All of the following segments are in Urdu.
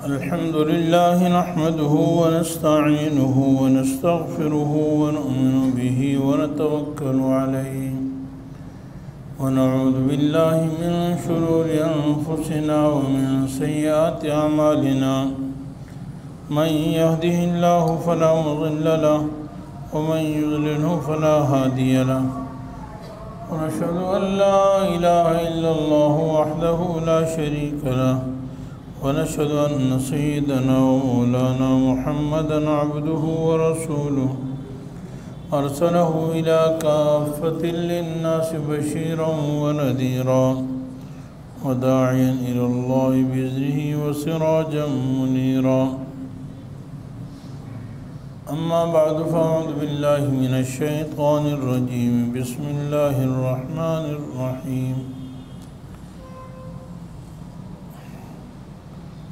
الحمد لله نحمده ونستعينه ونستغفره ونؤمن به ونتوكل عليه ونعوذ بالله من شرور أنفسنا ومن سيئات أعمالنا من يهده الله فلا مضل له ومن يضلله فلا هادي له ونشهد أن لا إله إلا الله وحده لا شريك له ونشهد أن سيدنا ومولانا محمدًا عبده ورسوله أرسله إلى كافة للناس بشيرا ونذيرا وداعيا إلى الله بإذنه وسراجا منيرا أما بعد فأعوذ بالله من الشيطان الرجيم بسم الله الرحمن الرحيم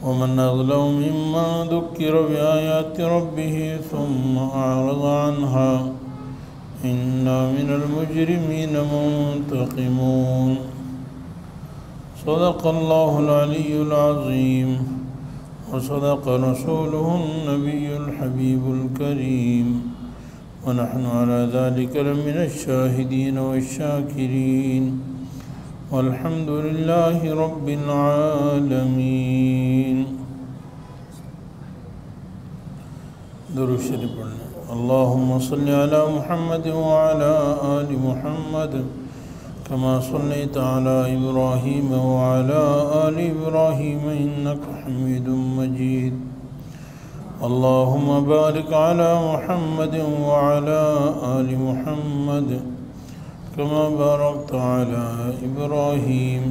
ومن أظلم ممن ذكر بآيات ربه ثم أعرض عنها إنا من المجرمين منتقمون صدق الله العلي العظيم وصدق رسوله النبي الحبيب الكريم ونحن على ذلك لمن الشاهدين والشاكرين والحمد لله رب العالمين. درود شریف پڑھنا. اللهم صل على محمد وعلى آل محمد كما صليت على إبراهيم وعلى آل إبراهيم إنك حميد مجيد. اللهم بارك على محمد وعلى آل محمد كما باركت على إبراهيم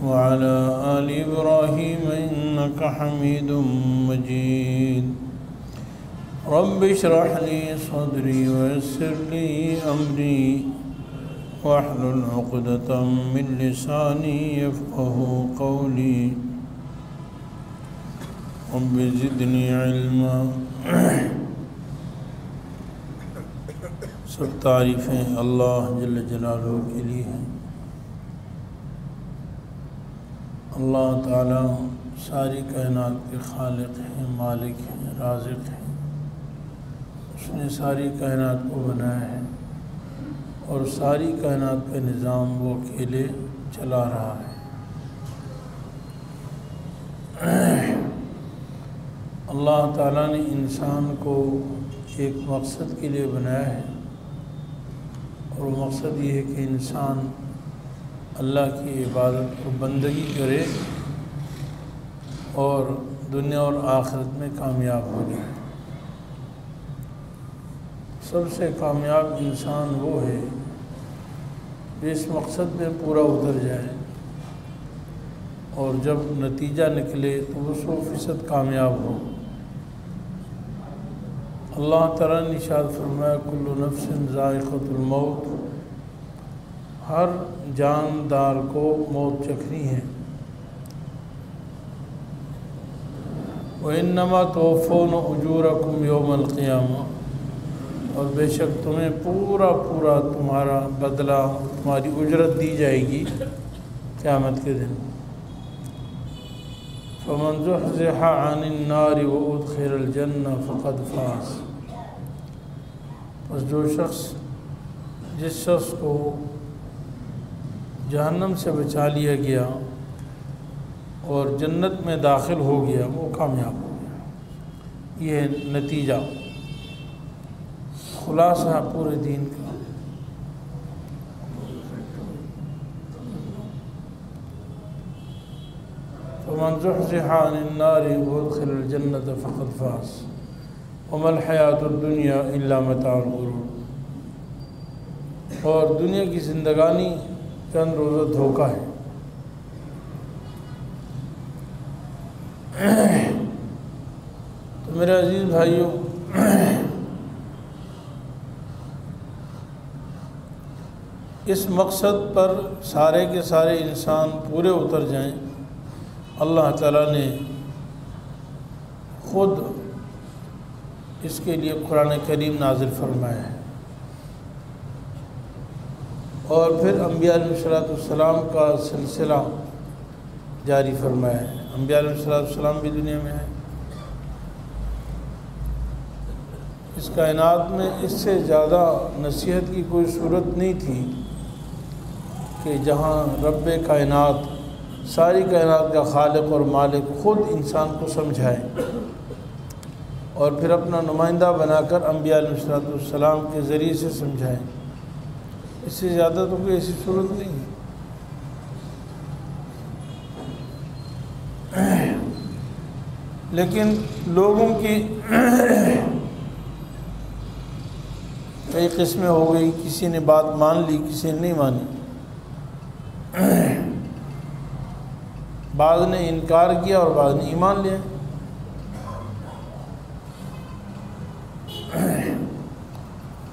وعلى آل إبراهيم إنك حميد مجيد. رب اشرح لي صدري ويسر لي أمري واحلل عقدة من لساني يفقه قولي رب زدني علما. سب تعریفیں اللہ جل جلالہ کے لیے ہیں. اللہ تعالیٰ ساری کائنات کے خالق ہیں، مالک ہیں، رازق ہیں. اس نے ساری کائنات کو بنایا ہے اور ساری کائنات کا نظام وہ اکیلے چلا رہا ہے. اللہ تعالیٰ نے انسان کو ایک مقصد کے لیے بنایا ہے اور وہ مقصد یہ ہے کہ انسان اللہ کی عبادت اور بندگی کرے اور دنیا اور آخرت میں کامیاب ہو جائے. سب سے کامیاب انسان وہ ہے جو اس مقصد میں پورا اتر جائے اور جب نتیجہ نکلے تو وہ 100% کامیاب ہو. اللہ تعالیٰ نے ارشاد فرمایا کل نفس ذائقۃ الموت، ہر جاندار کو موت چکھنی ہے. وَإِنَّمَا تُوَفَّوْنَ أُجُورَكُمْ يَوْمَ الْقِيَامَةِ، اور بے شک تمہیں پورا تمہارا بدلہ، تمہاری اجرت دی جائے گی قیامت کے دن. فَمَنْ زُحْزِحَ عَنِ النَّارِ وَأُدْخِلَ الْجَنَّةَ فَقَدْ فَازَ. بس جس شخص کو جہنم سے بچا لیا گیا اور جنت میں داخل ہو گیا وہ کامیاب ہو گیا. یہ ہے نتیجہ، خلاصہ پورے دین کا. فمن زحزح عن النار وادخل الجنة فقد فاز وما الحیاۃ الدنیا الا متاع الغرور. اور دنیا کی زندگانی چند روزہ دھوکہ ہے. تو میرے عزیز بھائیوں، اس مقصد پر سارے کے سارے انسان پورے اتر جائیں. اللہ تعالیٰ نے خود اس کے لیے قرآن کریم نازل فرمایا ہے اور پھر انبیاء علیہ السلام کا سلسلہ جاری فرمایا ہے۔ انبیاء علیہ السلام بھی دنیا میں ہے۔ اس کائنات میں اس سے زیادہ نصیحت کی کوئی صورت نہیں تھی کہ جہاں رب کائنات، ساری کائنات کا خالق اور مالک خود انسان کو سمجھائے اور پھر اپنا نمائندہ بنا کر انبیاء علیہ السلام کے ذریعے سے سمجھائے۔ اس سے زیادہ تو کوئی ایسی صورت نہیں ہے۔ لیکن لوگوں کی کئی قسمیں ہو گئی، کسی نے بات مان لی، کسی نے نہیں مانی، بعض نے انکار کیا اور بعض نے ایمان لیا۔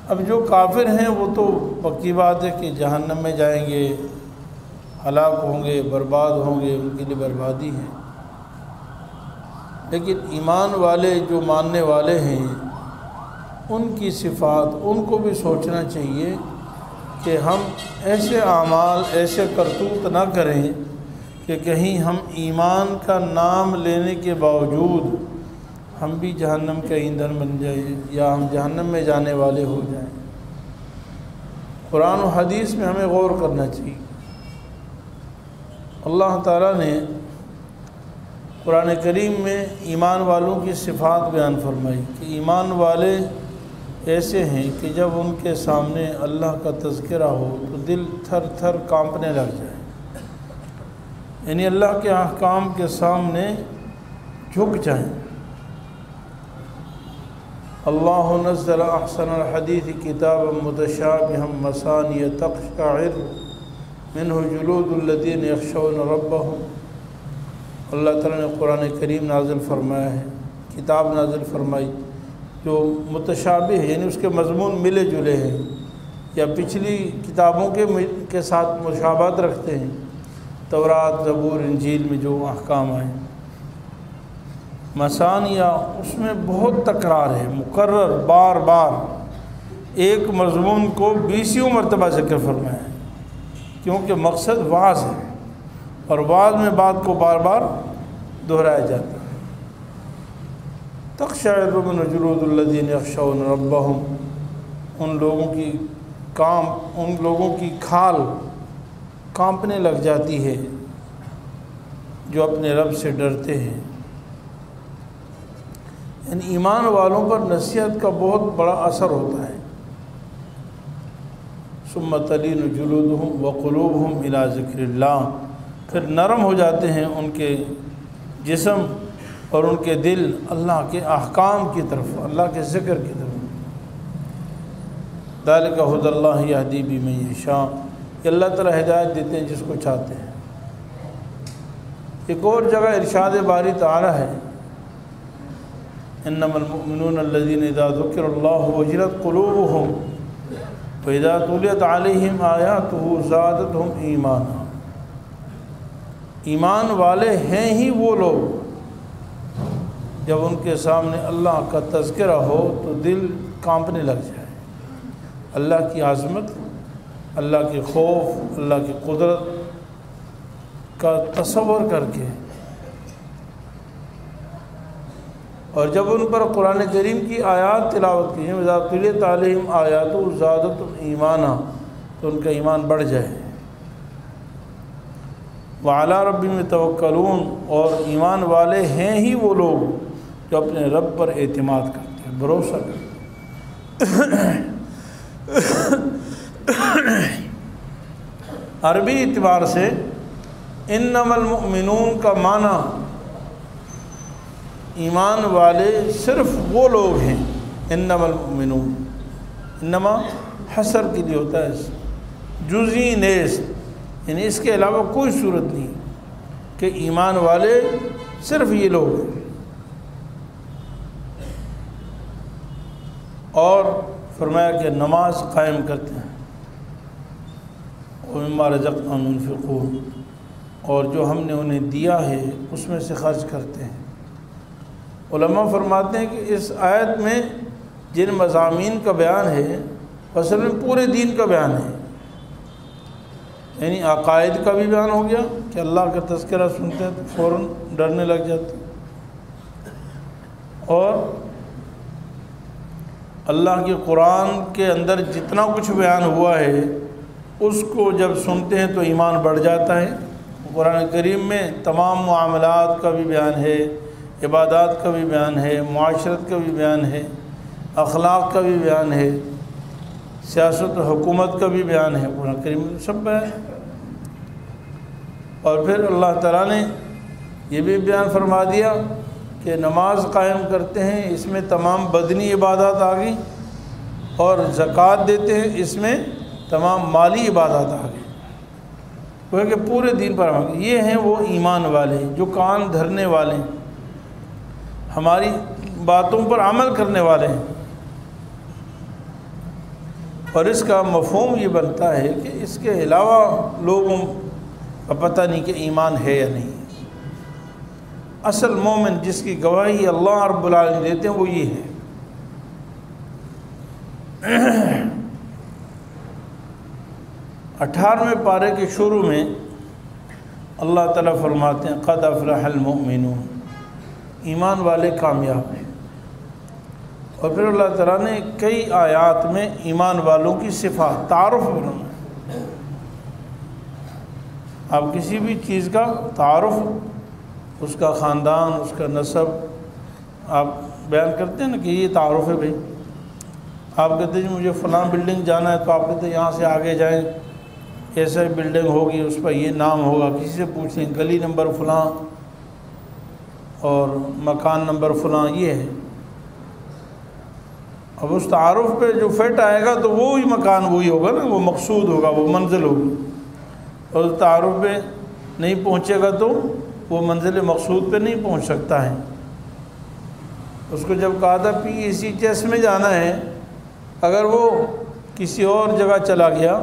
اب جو کافر ہیں وہ تو پکی بات ہے کہ جہنم میں جائیں گے، ہلاک ہوں گے، برباد ہوں گے، ان کے لیے بربادی ہے۔ لیکن ایمان والے جو ماننے والے ہیں، ان کی صفات، ان کو بھی سوچنا چاہیے کہ ہم ایسے اعمال، ایسے کرتوت نہ کریں کہ کہیں ہم ایمان کا نام لینے کے باوجود ہم بھی جہنم کا ایندھن بن جائیں یا ہم جہنم میں جانے والے ہو جائیں۔ قرآن و حدیث میں ہمیں غور کرنا چاہیے۔ اللہ تعالیٰ نے قرآن کریم میں ایمان والوں کی صفات بیان فرمائی کہ ایمان والے ایسے ہیں کہ جب ان کے سامنے اللہ کا تذکرہ ہو تو دل تھر تھر کانپنے لگ جائے، یعنی اللہ کے احکام کے سامنے جھک جائیں۔ اللہ نزل احسن الحدیث کتابا متشابہا مثانیہ تقشعر منہ جلود الذین یخشون ربہم۔ اللہ تعالیٰ نے قرآن کریم نازل فرمایا ہے، کتاب نازل فرمائی جو متشابہ ہے، یعنی اس کے مضمون ملے جلے ہیں یا پچھلی کتابوں کے ساتھ مشابہت رکھتے ہیں، تورات، زبور، انجیل میں جو احکام آئے۔ مثانیہ، اس میں بہت تکرار ہے، مکرر، بار بار ایک مضمون کو 20 مرتبہ ذکر فرمایا ہے، کیونکہ مقصد وعظ ہے اور وعظ میں بات کو بار بار دہرایا جاتا ہے۔ تقشعر من جلود الذین یخشون ربہم، ان لوگوں کی کھال کانپنے لگ جاتی ہے جو اپنے رب سے ڈرتے ہیں۔ یعنی ایمان والوں پر نصیحت کا بہت بڑا اثر ہوتا ہے۔ ثم تلین جلودہم وقلوبہم الی ذکر اللہ، پھر نرم ہو جاتے ہیں ان کے جسم اور ان کے دل اللہ کے احکام کی طرف، اللہ کے ذکر کی طرف۔ ذالک ھدی اللہ یہدی بمن یشاء، کہ اللہ تعالیٰ ہدایت دیتے ہیں جس کو چاہتے ہیں۔ ایک اور جگہ ارشاد باری تعالیٰ ہے، انما المؤمنون الذین اذا ذکر اللہ وجلت قلوبہم واذا تلیت علیہم آیاتہ زادتہم ایمانا۔ ایمان والے ہیں ہی وہ لوگ جب ان کے سامنے اللہ کا تذکرہ ہو تو دل کانپنے لگ جائے، اللہ کی عظمت، اللہ کے خوف، اللہ کی قدرت کا تصور کر کے۔ اور جب ان پر قرآن کریم کی آیات تلاوت کی، اذا تلیت علیہم آیاتہ زادتہم ایمانا، تو ان کا ایمان بڑھ جائے۔ وعلی ربہم یتوکلون، اور ایمان والے ہیں ہی وہ لوگ جو اپنے رب پر اعتماد کرتے ہیں، بھروسہ کرتے ہیں۔ عربی اعتبار سے انما المؤمنون کا معنی ایمان والے صرف وہ لوگ ہیں۔ انما المؤمنون، انما حصر کے لیے ہوتا ہے، جزئی نیست، یعنی اس کے علاوہ کوئی صورت نہیں کہ ایمان والے صرف یہ لوگ ہیں۔ اور فرمایا کہ نماز قائم کرتے ہیں، وَمِمَّا رَزَقْنَاهُمْ يُنْفِقُونَ، اور جو ہم نے انہیں دیا ہے اس میں سے خرچ کرتے ہیں۔ علماء فرماتے ہیں کہ اس آیت میں جن مضامین کا بیان ہے اصل میں پورے دین کا بیان ہے، یعنی عقائد کا بھی بیان ہو گیا کہ اللہ کا تذکرہ سنتے ہیں تو فوراً ڈرنے لگ جاتے ہیں، اور اللہ کے قرآن کے اندر جتنا کچھ بیان ہوا ہے اس کو جب سنتے ہیں تو ایمان بڑھ جاتا ہے۔ قرآن کریم میں تمام معاملات کا بھی بیان ہے، عبادات کا بھی بیان ہے، معاشرت کا بھی بیان ہے، اخلاق کا بھی بیان ہے، سیاست و حکومت کا بھی بیان ہے، قرآن کریم میں سب بیان ہے۔ اور پھر اللہ تعالیٰ نے یہ بھی بیان فرما دیا کہ نماز قائم کرتے ہیں، اس میں تمام بدنی عبادات آ گئی، اور زکوٰۃ دیتے ہیں، اس میں تمام مالی عبادات آ گئی، وہ کہ پورے دین پر عمل۔ یہ ہیں وہ ایمان والے جو کان دھرنے والے، ہماری باتوں پر عمل کرنے والے ہیں۔ اور اس کا مفہوم یہ بنتا ہے کہ اس کے علاوہ لوگوں کا پتہ نہیں کہ ایمان ہے یا نہیں۔ اصل مومن جس کی گواہی اللہ رب العالمین دیتے ہیں وہ یہ ہے۔ 18ویں پارے کے شروع میں اللہ تعالیٰ فرماتے ہیں قد افلح المؤمنون، ایمان والے کامیاب ہیں۔ اور پھر اللہ تعالیٰ نے کئی آیات میں ایمان والوں کی صفات تعارف بنایا۔ آپ کسی بھی چیز کا تعارف، اس کا خاندان، اس کا نسب آپ بیان کرتے ہیں نا کہ یہ تعارف ہے بھائی۔ آپ کہتے ہیں مجھے فلاں بلڈنگ جانا ہے تو آپ کہتے ہیں یہاں سے آگے جائیں، ایسا بلڈنگ ہوگی، اس پر یہ نام ہوگا، کسی سے پوچھ لیں گلی نمبر فلاں اور مکان نمبر فلاں یہ ہے۔ اب اس تعارف پہ جو فٹ آئے گا تو وہی مکان وہی ہوگا نا، وہ مقصود ہوگا، وہ منزل ہوگی۔ اور اس تعارف پہ نہیں پہنچے گا تو وہ منزل مقصود پہ نہیں پہنچ سکتا ہے۔ اس کو جب کہا تھا PECHS میں جانا ہے، اگر وہ کسی اور جگہ چلا گیا،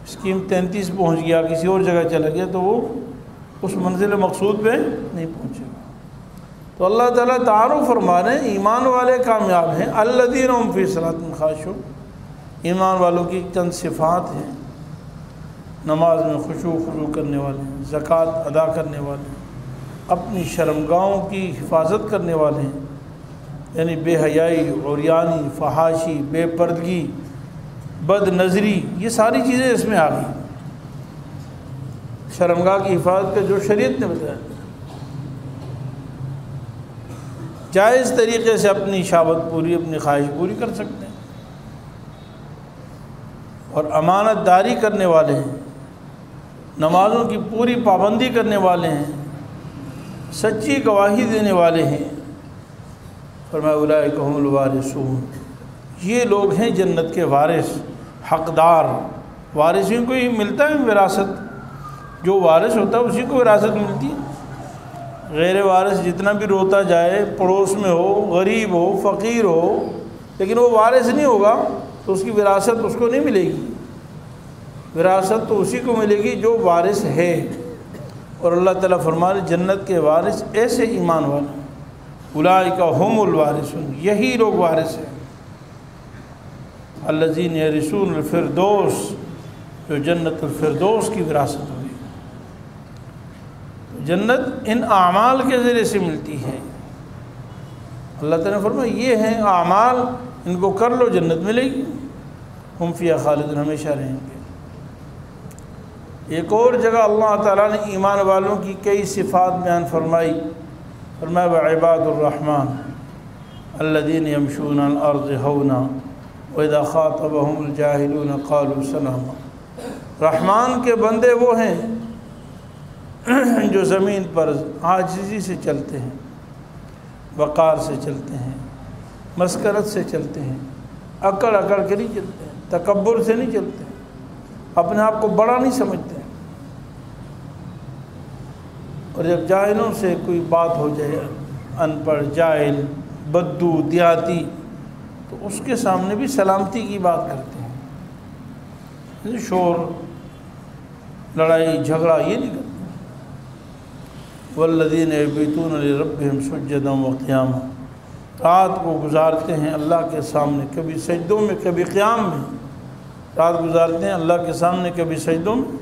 اسکیم 33 پہنچ گیا، کسی اور جگہ چلا گیا تو وہ اس منزل مقصود پہ نہیں پہنچے گا۔ تو اللہ تعالیٰ تعارف فرما رہے ہیں ایمان والے کامیاب ہیں۔ الذین هم فی صلاتہم خاشعون، ایمان والوں کی چند صفات ہیں: نماز میں خشوع کرنے والے ہیں، زکوٰۃ ادا کرنے والے ہیں، اپنی شرمگاہوں کی حفاظت کرنے والے ہیں، یعنی بے حیائی، عریانی، فحاشی، بے پردگی، بد نظری، یہ ساری چیزیں اس میں آ گئی۔ شرمگاہ کی حفاظت کا جو شریعت نے بتایا، جائز طریقے سے اپنی شہوت پوری، اپنی خواہش پوری کر سکتے ہیں، اور امانت داری کرنے والے ہیں، نمازوں کی پوری پابندی کرنے والے ہیں، سچی گواہی دینے والے ہیں۔ فرمایا اولئک ھم الوارثون، یہ لوگ ہیں جنت کے وارث، حقدار۔ وارثین کو ہی ملتا ہے وراثت، جو وارث ہوتا ہے اسی کو وراثت ملتی ہے۔ غیر وارث جتنا بھی روتا جائے، پڑوس میں ہو، غریب ہو، فقیر ہو، لیکن وہ وارث نہیں ہوگا تو اس کی وراثت اس کو نہیں ملے گی۔ وراثت تو اسی کو ملے گی جو وارث ہے۔ اور اللہ تعالیٰ فرمائے جنت کے وارث ایسے ایمان والے، اولئک ھم الوارثون، یہی لوگ وارث ہیں۔ الذین یرثون الفردوس، جو جنت الفردوس کی وراثت ہوگی۔ جنت ان اعمال کے ذریعے سے ملتی ہے۔ اللہ تعالیٰ نے فرمایا یہ ہیں اعمال، ان کو کر لو جنت ملے گی، ہم فیہا خالدون، ہمیشہ رہیں گے۔ ایک اور جگہ اللہ تعالیٰ نے ایمان والوں کی کئی صفات بیان فرمائی۔ فرمایا وعباد الرحمن الذین یمشون علی الارض ہونا وَإِذَا خَاطَبَهُمُ الْجَاهِلُونَ قَالُوا سَلَامًا، رحمان کے بندے وہ ہیں جو زمین پر عاجزی سے چلتے ہیں، وقار سے چلتے ہیں، مسکرت سے چلتے ہیں، اکڑ کے نہیں چلتے ہیں، تکبر سے نہیں چلتے ہیں، اپنے آپ کو بڑا نہیں سمجھتے ہیں۔ اور جب جاہلوں سے کوئی بات ہو جائے، ان پڑھ، جاہل، بدو، دیہاتی، تو اس کے سامنے بھی سلامتی کی بات کرتے ہیں، شور، لڑائی جھگڑا یہ نہیں کرتے۔ والذین یبیتون لربہم سجدا وقیاما، رات کو گزارتے ہیں اللہ کے سامنے، کبھی سجدوں میں کبھی قیام میں، رات گزارتے ہیں اللہ کے سامنے کبھی سجدوں میں،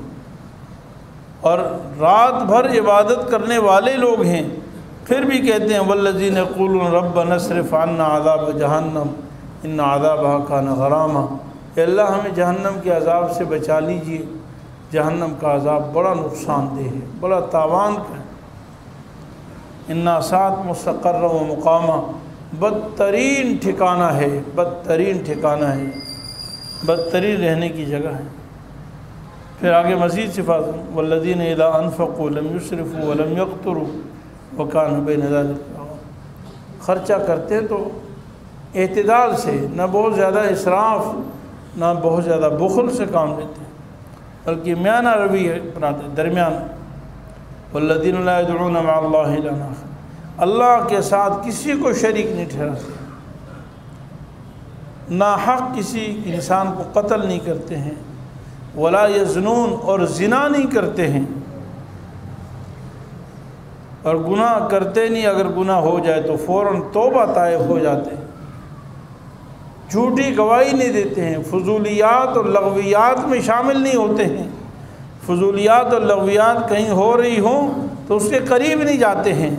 اور رات بھر عبادت کرنے والے لوگ ہیں، پھر بھی کہتے ہیں والذین یقولون ربنا اصرف عنا عذاب جہنم ان عذابها کان غراما، کہ اللہ ہمیں جہنم کے عذاب سے بچا لیجئے، جہنم کا عذاب بڑا نقصان دہ ہے، بڑا تاوان کا ہے، ان ساعت مستقر و مقامہ، بدترین ٹھکانہ ہے، بدترین ٹھکانہ ہے، بدترین رہنے کی جگہ ہے۔ پھر آگے مزید صفات والذین اذا انفقوا لم یسرفوا ولم یقتروا وکانوا بین ذلک قواما، خرچہ کرتے تو اعتدال سے، نہ بہت زیادہ اسراف نہ بہت زیادہ بخل سے کام لیتے ہیں، بلکہ میانہ روی اپناتے ہیں، درمیان۔ والذین لا یدعون مع اللہ الہا آخر، اللہ کے ساتھ کسی کو شریک نہیں ٹھہراتے، ناحق کسی انسان کو قتل نہیں کرتے ہیں، ولا یزنون، اور زنا نہیں کرتے ہیں، اور گناہ کرتے نہیں، اگر گناہ ہو جائے تو فوراً توبہ طائب ہو جاتے ہیں، جھوٹی گواہی نہیں دیتے ہیں، فضولیات اور لغویات میں شامل نہیں ہوتے ہیں، فضولیات اور لغویات کہیں ہو رہی ہوں تو اس کے قریب نہیں جاتے ہیں،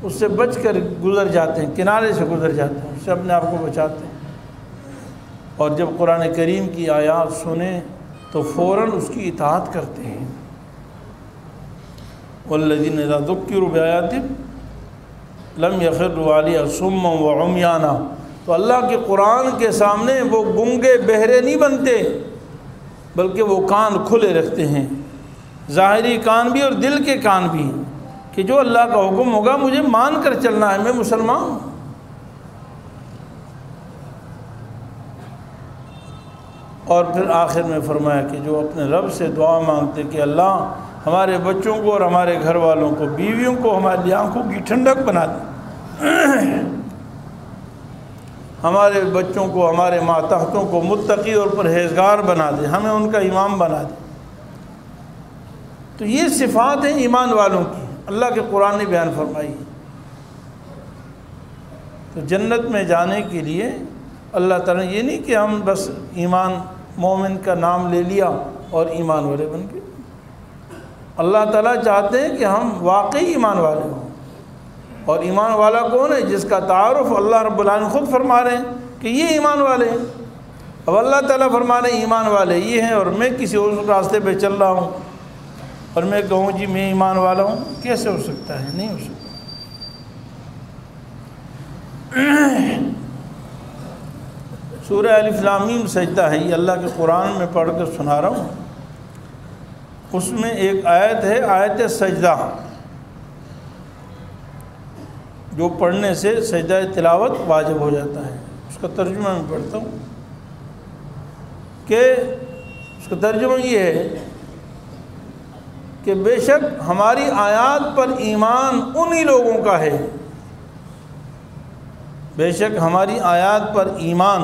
اس سے بچ کر گزر جاتے ہیں، کنارے سے گزر جاتے ہیں، اس سے اپنے آپ کو بچاتے ہیں، اور جب قرآن کریم کی آیات سنیں تو فوراً اس کی اطاعت کرتے ہیں۔ والذین اذا ذکروا بآیات لم یخروا علیہا صما وعمیانا، تو اللہ کے قرآن کے سامنے وہ گنگے بہرے نہیں بنتے، بلکہ وہ کان کھلے رکھتے ہیں، ظاہری کان بھی اور دل کے کان بھی، کہ جو اللہ کا حکم ہوگا مجھے مان کر چلنا ہے، میں مسلمان ہوں۔ اور پھر آخر میں فرمایا کہ جو اپنے رب سے دعا مانگتے کہ اللہ ہمارے بچوں کو اور ہمارے گھر والوں کو، بیویوں کو ہماری آنکھوں کی ٹھنڈک بنا دے، ہمارے بچوں کو، ہمارے ماتحتوں کو متقی اور پرہیزگار بنا دے، ہمیں ان کا امام بنا دے۔ تو یہ صفات ہیں ایمان والوں کی، اللہ کے قرآن نے بیان فرمائی۔ تو جنت میں جانے کے لیے اللہ تعالیٰ نے یہ نہیں کہ ہم بس ایمان مومن کا نام لے لیا اور ایمان والے بن گئے، اللہ تعالیٰ چاہتے ہیں کہ ہم واقعی ایمان والے ہوں، اور ایمان والا کون ہے؟ جس کا تعارف اللہ رب العالمین خود فرما رہے ہیں کہ یہ ایمان والے ہیں۔ اب اللہ تعالیٰ فرما رہے ہیں ایمان والے یہ ہیں، اور میں کسی اور راستے پہ چل رہا ہوں اور میں کہوں جی میں ایمان والا ہوں، کیسے ہو سکتا ہے؟ نہیں ہو سکتا۔ سورہ الف لام میم سجدہ ہے، یہ اللہ کے قرآن میں پڑھ کر سنا رہا ہوں، اس میں ایک آیت ہے، آیت سجدہ، جو پڑھنے سے سجدہ تلاوت واجب ہو جاتا ہے۔ اس کا ترجمہ میں پڑھتا ہوں کہ اس کا ترجمہ یہ ہے کہ بے شک ہماری آیات پر ایمان انہی لوگوں کا ہے، بے شک ہماری آیات پر ایمان،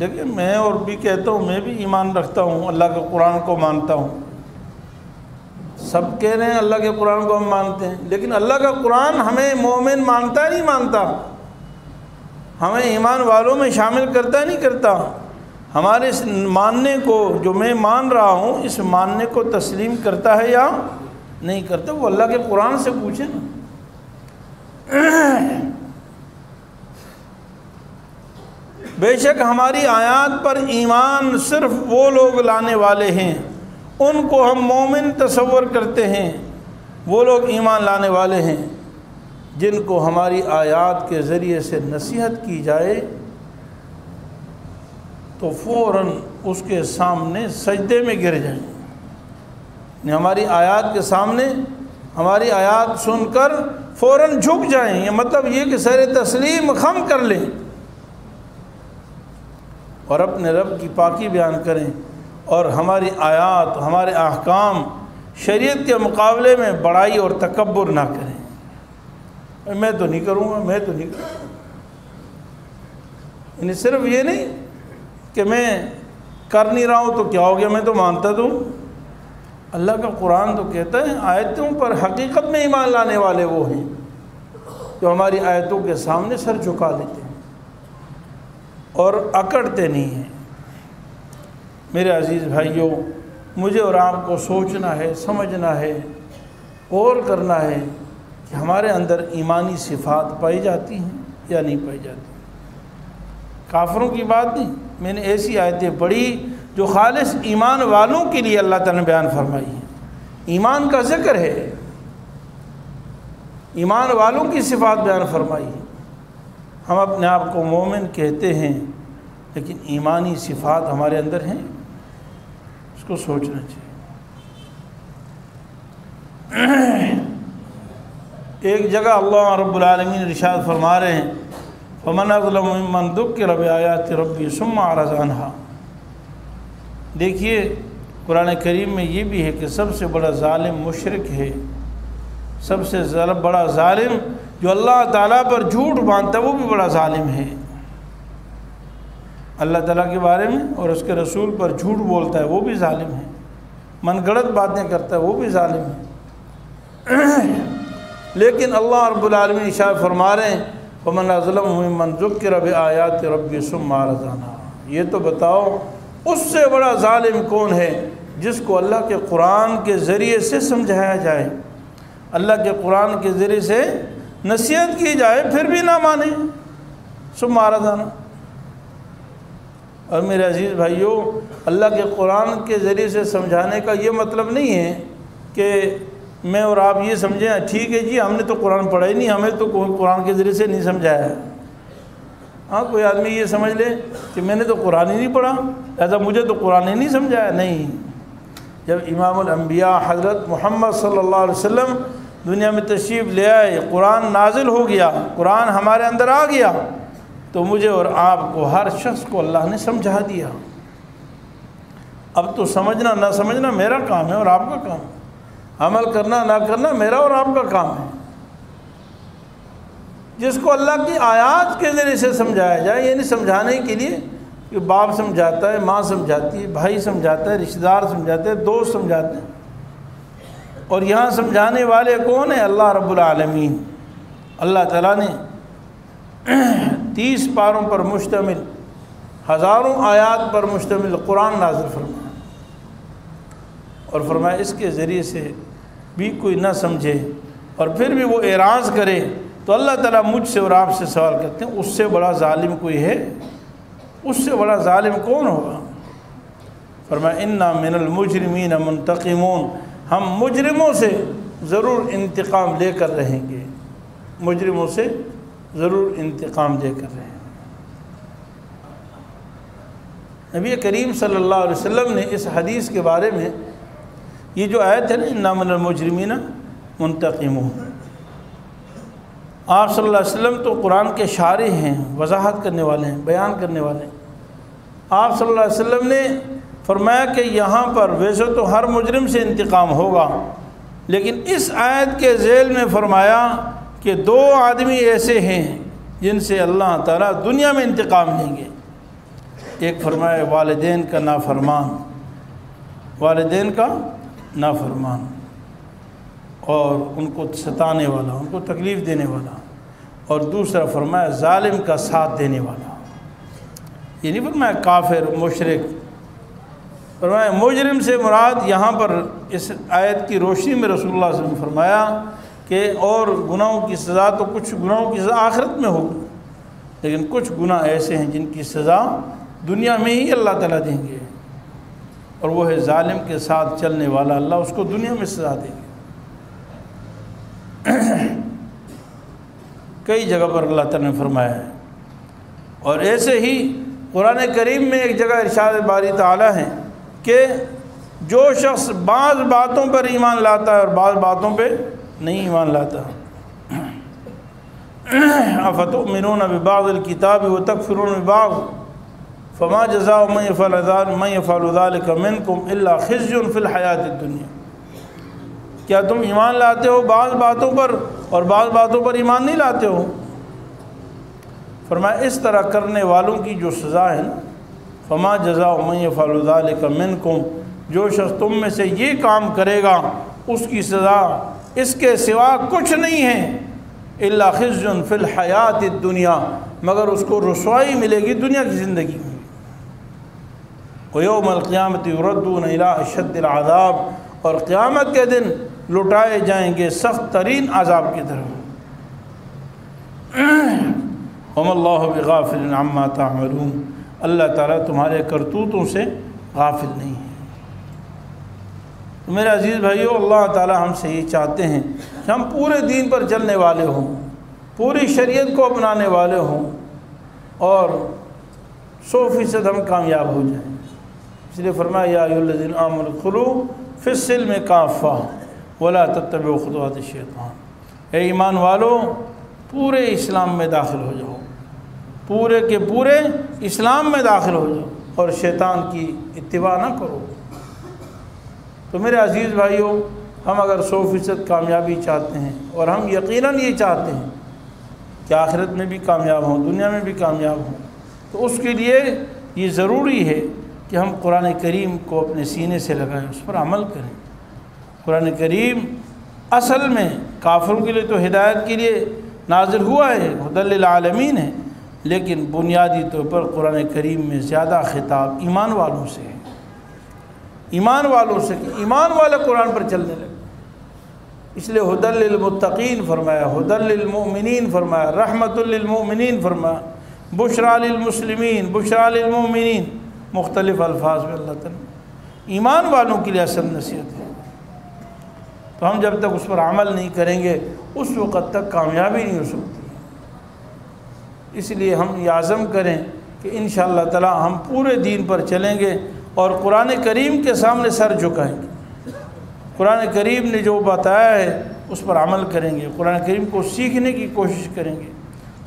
دیکھیں میں اور بھی کہتا ہوں، میں بھی ایمان رکھتا ہوں، اللہ کے قرآن کو مانتا ہوں، سب کہہ رہے ہیں اللہ کے قرآن کو ہم مانتے ہیں، لیکن اللہ کا قرآن ہمیں مومن مانتا نہیں مانتا، ہمیں ایمان والوں میں شامل کرتا نہیں کرتا، ہمارے اس ماننے کو، جو میں مان رہا ہوں اس ماننے کو تسلیم کرتا ہے یا نہیں کرتا، وہ اللہ کے قرآن سے پوچھیں نا۔ بے شک ہماری آیات پر ایمان صرف وہ لوگ لانے والے ہیں، ان کو ہم مومن تصور کرتے ہیں، وہ لوگ ایمان لانے والے ہیں جن کو ہماری آیات کے ذریعے سے نصیحت کی جائے تو فوراً اس کے سامنے سجدے میں گر جائیں، ہماری آیات کے سامنے ہماری آیات سن کر فوراً جھک جائیں، یہ مطلب یہ کہ سر تسلیم خم کر لیں اور اپنے رب کی پاکی بیان کریں، اور ہماری آیات، ہمارے احکام شریعت کے مقابلے میں بڑائی اور تکبر نہ کریں، میں تو نہیں کروں گا، میں تو نہیں کروں گا، یعنی صرف یہ نہیں کہ میں کر نہیں رہا ہوں تو کیا ہو گیا، میں تو مانتا تو ہوں۔ اللہ کا قرآن تو کہتا ہے آیتوں پر حقیقت میں ایمان لانے والے وہ ہیں جو ہماری آیتوں کے سامنے سر جھکا لیتے ہیں اور اکڑتے نہیں ہیں۔ میرے عزیز بھائیوں، مجھے اور آپ کو سوچنا ہے، سمجھنا ہے، غور کرنا ہے کہ ہمارے اندر ایمانی صفات پائی جاتی ہیں یا نہیں پائی جاتی۔ کافروں کی بات نہیں، میں نے ایسی آیتیں پڑھی جو خالص ایمان والوں کے لیے اللہ تعالیٰ نے بیان فرمائی ہیں۔ ایمان کا ذکر ہے، ایمان والوں کی صفات بیان فرمائی ہے۔ ہم اپنے آپ کو مومن کہتے ہیں، لیکن ایمانی صفات ہمارے اندر ہیں، اس کو سوچنا چاہیے۔ ایک جگہ اللہ رب العالمین ارشاد فرما رہے ہیں فَمَنْ أَظْلَمُ مِمَّنْ ذُكِّرَ بِآيَاتِ رَبِّهِ ثُمَّ أَعْرَضَ عَنْهَا۔ دیکھیے قرآن کریم میں یہ بھی ہے کہ سب سے بڑا ظالم مشرک ہے، سب سے بڑا ظالم جو اللہ تعالیٰ پر جھوٹ باندھتا ہے وہ بھی بڑا ظالم ہے۔ اللہ تعالیٰ کے بارے میں اور اس کے رسول پر جھوٹ بولتا ہے وہ بھی ظالم ہے، من گڑت باتیں کرتا ہے وہ بھی ظالم ہے۔ لیکن اللہ رب العالمین ارشاد فرما رہے ہیں وَمَنْ أَظْلَمُ مِمَّنْ ذُكِّرَ بِآيَاتِ رَبِّهِ ثُمَّ أَعْرَضَ عَنْهَا۔ یہ تو بتاؤ اس سے بڑا ظالم کون ہے جس کو اللہ کے قرآن کے ذریعے سے سمجھایا جائے، اللہ کے قرآن کے ذریعے سے نصیحت کی جائے پھر بھی نہ مانے، ثُمَّ أَعْرَضَ عَنْهَا۔ اور میرے عزیز بھائیوں، اللہ کے قرآن کے ذریعے سے سمجھانے کا یہ مطلب نہیں ہے کہ میں اور آپ یہ سمجھیں ٹھیک ہے جی ہم نے تو قرآن پڑھا ہی نہیں، ہمیں تو قرآن کے ذریعے سے نہیں سمجھایا۔ ہاں کوئی آدمی یہ سمجھ لے کہ میں نے تو قرآن ہی نہیں پڑھا لہذا مجھے تو قرآن ہی نہیں سمجھایا۔ نہیں، جب امام الانبیاء حضرت محمد صلی اللہ علیہ وسلم دنیا میں تشریف لے آئے، قرآن نازل ہو گیا، قرآن ہمارے اندر آ گیا، تو مجھے اور آپ کو ہر شخص کو اللہ نے سمجھا دیا۔ اب تو سمجھنا نہ سمجھنا میرا کام ہے اور آپ کا کام ہے، عمل کرنا نہ کرنا میرا اور آپ کا کام ہے۔ جس کو اللہ کی آیات کے ذریعے سے سمجھایا جائے، یعنی سمجھانے کے لیے کہ باپ سمجھاتا ہے، ماں سمجھاتی ہے، بھائی سمجھاتا ہے، رشتہ دار سمجھاتے ہیں، دوست سمجھاتے ہیں، اور یہاں سمجھانے والے کون ہیں؟ اللہ رب العالمین۔ اللہ تعالیٰ نے 30 پاروں پر مشتمل، ہزاروں آیات پر مشتمل قرآن نازل فرمایا، اور فرمایا اس کے ذریعے سے بھی کوئی نہ سمجھے اور پھر بھی وہ اعراض کرے تو اللہ تعالیٰ مجھ سے اور آپ سے سوال کرتے ہیں اس سے بڑا ظالم کوئی ہے؟ اس سے بڑا ظالم کون ہوگا؟ فرمایا انا من المجرمین منتقمون، ہم مجرموں سے ضرور انتقام لے کر رہیں گے، مجرموں سے ضرور انتقام لے کر رہیں گے۔ نبی کریم صلی اللہ علیہ وسلم نے اس حدیث کے بارے میں یہ جو آیت ہے نا انا من المجرمین منتقمون، آپ صلی اللہ علیہ وسلم تو قرآن کے شارح ہیں، وضاحت کرنے والے ہیں، بیان کرنے والے ہیں۔ آپ صلی اللہ علیہ وسلم نے فرمایا کہ یہاں پر ویسے تو ہر مجرم سے انتقام ہوگا، لیکن اس آیت کے ذیل میں فرمایا کہ 2 آدمی ایسے ہیں جن سے اللہ تعالیٰ دنیا میں انتقام لیں گے۔ ایک فرمایا والدین کا نافرمان، والدین کا نافرمان، اور ان کو ستانے والا، ان کو تکلیف دینے والا، اور دوسرا فرمایا ظالم کا ساتھ دینے والا۔ یہ نہیں فرمایا کافر مشرک، فرمایا مجرم سے مراد یہاں پر اس آیت کی روشنی میں رسول اللہ صلی اللہ علیہ وسلم نے فرمایا کہ اور گناہوں کی سزا تو کچھ گناہوں کی سزا آخرت میں ہوگی، لیکن کچھ گناہ ایسے ہیں جن کی سزا دنیا میں ہی اللہ تعالیٰ دیں گے، اور وہ ہے ظالم کے ساتھ چلنے والا، اللہ اس کو دنیا میں سزا دیں گے۔ کئی جگہ پر اللہ تعالیٰ نے فرمایا ہے، اور ایسے ہی قرآن کریم میں ایک جگہ ارشاد باری تعالیٰ ہے کہ جو شخص بعض باتوں پر ایمان لاتا ہے اور بعض باتوں پہ نہیں ایمان لاتا، افتؤمنون ببعض الکتاب وتکفرون ببعض فما جزاء من يفعل ذلك منكم الا خزي في الحیاۃ الدنیا۔ کیا تم ایمان لاتے ہو بعض باتوں پر اور بعض باتوں پر ایمان نہیں لاتے ہو؟ فرمایا اس طرح کرنے والوں کی جو سزا ہے نا، فما جزاء من يفعل ذلك منكم، جو شخص تم میں سے یہ کام کرے گا اس کی سزا اس کے سوا کچھ نہیں ہے، الا خزي في الحیاۃ الدنیا، مگر اس کو رسوائی ملے گی دنیا کی زندگی میں، وَيَوْمَ الْقِيَامَةِ يُرَدُّونَ إِلَىٰ أَشَدِّ الْعَذَابِ، اور قیامت کے دن لٹائے جائیں گے سخت ترین عذاب کی طرف۔ وَمَا اللَّهُ بِغَافِلٍ عَمَّا تَعْمَلُونَ، اللہ تعالیٰ تمہارے کرتوتوں سے غافل نہیں ہے۔ میرے عزیز بھائیو، اللہ تعالیٰ ہم سے یہ چاہتے ہیں کہ ہم پورے دین پر چلنے والے ہوں، پوری شریعت کو اپنانے والے ہوں، اور 100% ہم کامیاب ہو جائیں۔ اس لیے فرمایا یا ایھا الذین آمنوا ادخلوا فی السلم کافہ ولا تتبعوا خطوات الشیطان، اے ایمان والو پورے اسلام میں داخل ہو جاؤ، پورے کے پورے اسلام میں داخل ہو جاؤ اور شیطان کی اتباع نہ کرو۔ تو میرے عزیز بھائیوں، ہم اگر 100% کامیابی چاہتے ہیں، اور ہم یقیناً یہ چاہتے ہیں کہ آخرت میں بھی کامیاب ہوں، دنیا میں بھی کامیاب ہوں، تو اس کے لیے یہ ضروری ہے کہ ہم قرآن کریم کو اپنے سینے سے لگائیں، اس پر عمل کریں۔ قرآن کریم اصل میں کافروں کے لیے تو ہدایت کے لیے نازل ہوا ہے، ھدی للعالمین ہے، لیکن بنیادی طور پر قرآن کریم میں زیادہ خطاب ایمان والوں سے ہے، ایمان والوں سے، کہ ایمان والے قرآن پر چلنے لگے۔ اس لیے ھدی للمتقین فرمایا، ھدی للمؤمنین فرمایا، رحمت للمؤمنین فرمایا، بشریٰ للمسلمین، بشریٰ للمؤمنین، مختلف الفاظ میں اللہ تعالیٰ ایمان والوں کے لیے اصل نصیحت ہے۔ تو ہم جب تک اس پر عمل نہیں کریں گے اس وقت تک کامیابی نہیں ہو سکتی۔ اس لیے ہم یہ عزم کریں کہ انشاءاللہ تعالی ہم پورے دین پر چلیں گے اور قرآن کریم کے سامنے سر جھکائیں گے، قرآن کریم نے جو بتایا ہے اس پر عمل کریں گے، قرآن کریم کو سیکھنے کی کوشش کریں گے،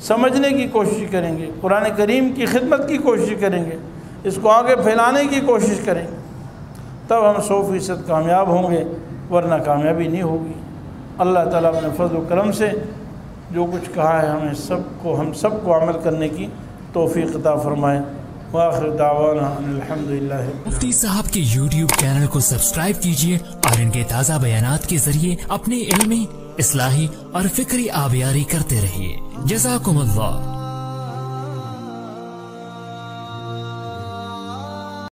سمجھنے کی کوشش کریں گے، قرآن کریم کی خدمت کی کوشش کریں گے، اس کو آگے پھیلانے کی کوشش کریں گے، تب ہم 100% کامیاب ہوں گے، ورنہ کامیابی نہیں ہوگی۔ اللہ تعالیٰ اپنے فضل و کرم سے جو کچھ کہا ہے ہم سب کو عمل کرنے کی توفیق عطا فرمائے۔ وآخر دعوانا الحمدللہ۔ مفتی صاحب کے YouTube چینل کو سبسکرائب کیجئے اور ان کے تازہ بیانات کے ذریعے اپنے علمی، اصلاحی اور فکری آبیاری کرتے رہیے۔ جزاکم اللہ۔